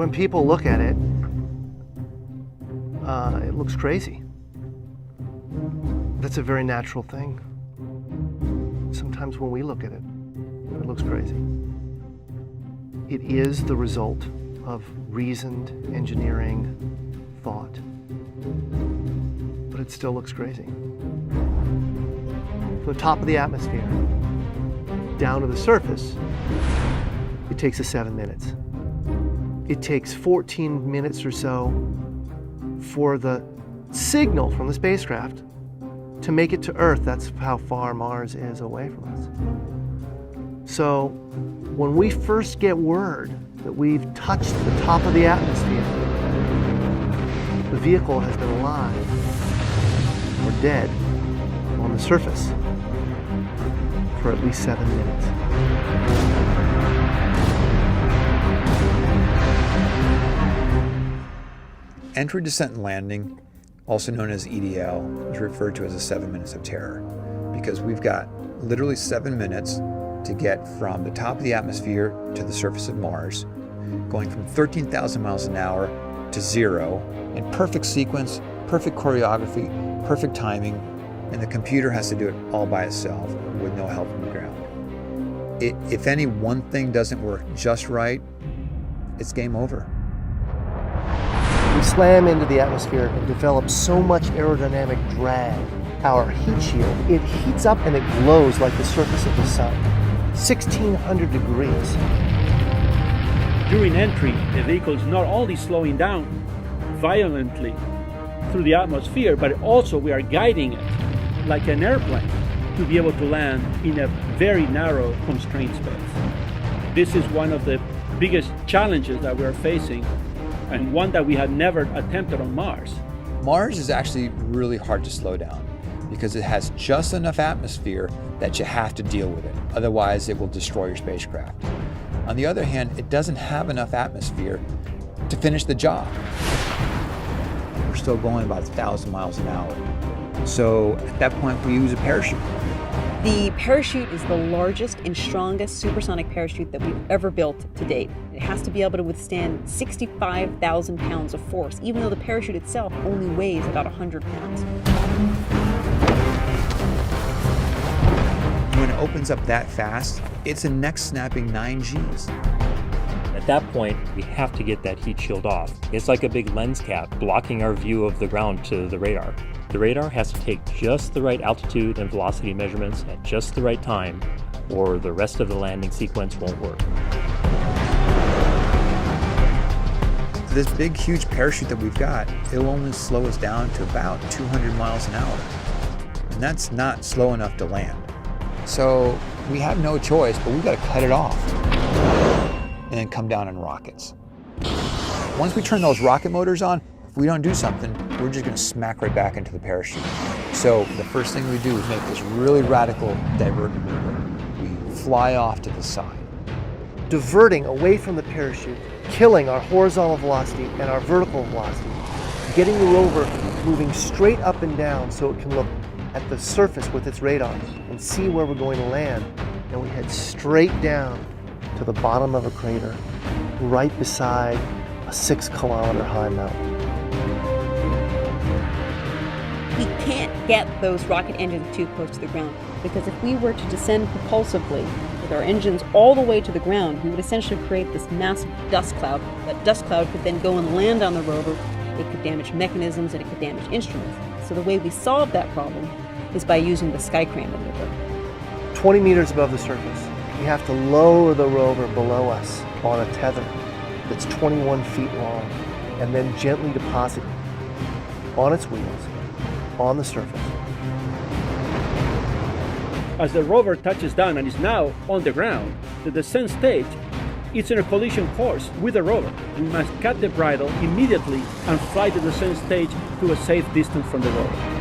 When people look at it, it looks crazy. That's a very natural thing. Sometimes when we look at it, it looks crazy. It is the result of reasoned engineering thought, but it still looks crazy. From the top of the atmosphere down to the surface, it takes us 7 minutes. It takes 14 minutes or so for the signal from the spacecraft to make it to Earth. That's how far Mars is away from us. So when we first get word that we've touched the top of the atmosphere, the vehicle has been alive or dead on the surface for at least 7 minutes. Entry, descent, and landing, also known as EDL, is referred to as the 7 minutes of terror because we've got literally 7 minutes to get from the top of the atmosphere to the surface of Mars, going from 13,000 miles an hour to 0 in perfect sequence, perfect choreography, perfect timing, and the computer has to do it all by itself with no help from the ground. If any one thing doesn't work just right, it's game over. We slam into the atmosphere and develop so much aerodynamic drag. Our heat shield, it heats up and it glows like the surface of the sun. 1,600 degrees. During entry, the vehicle is not only slowing down violently through the atmosphere, but also we are guiding it like an airplane to be able to land in a very narrow, constrained space. This is one of the biggest challenges that we're facing, and one that we had never attempted on Mars. Mars is actually really hard to slow down because it has just enough atmosphere that you have to deal with it. Otherwise, it will destroy your spacecraft. On the other hand, it doesn't have enough atmosphere to finish the job. We're still going about 1,000 miles an hour. So at that point, we use a parachute. The parachute is the largest and strongest supersonic parachute that we've ever built to date. It has to be able to withstand 65,000 pounds of force, even though the parachute itself only weighs about 100 pounds. When it opens up that fast, it's a neck-snapping 9 Gs. At that point, we have to get that heat shield off. It's like a big lens cap blocking our view of the ground to the radar. The radar has to take just the right altitude and velocity measurements at just the right time, or the rest of the landing sequence won't work. This big, huge parachute that we've got, it'll only slow us down to about 200 miles an hour. And that's not slow enough to land. So we have no choice, but we've got to cut it off and then come down in rockets. Once we turn those rocket motors on, if we don't do something, we're just going to smack right back into the parachute. So the first thing we do is make this really radical divert maneuver. We fly off to the side. Diverting away from the parachute, killing our horizontal velocity and our vertical velocity, getting the rover moving straight up and down so it can look at the surface with its radar and see where we're going to land. And we head straight down to the bottom of a crater, right beside a 6-kilometer high mountain. We can't get those rocket engines too close to the ground, because if we were to descend propulsively with our engines all the way to the ground, we would essentially create this massive dust cloud. That dust cloud could then go and land on the rover. It could damage mechanisms and it could damage instruments. So the way we solve that problem is by using the sky crane maneuver. 20 meters above the surface, we have to lower the rover below us on a tether that's 21 feet long, and then gently deposit it on its wheels on the surface. As the rover touches down and is now on the ground, the descent stage is in a collision course with the rover. We must cut the bridle immediately and fly the descent stage to a safe distance from the rover.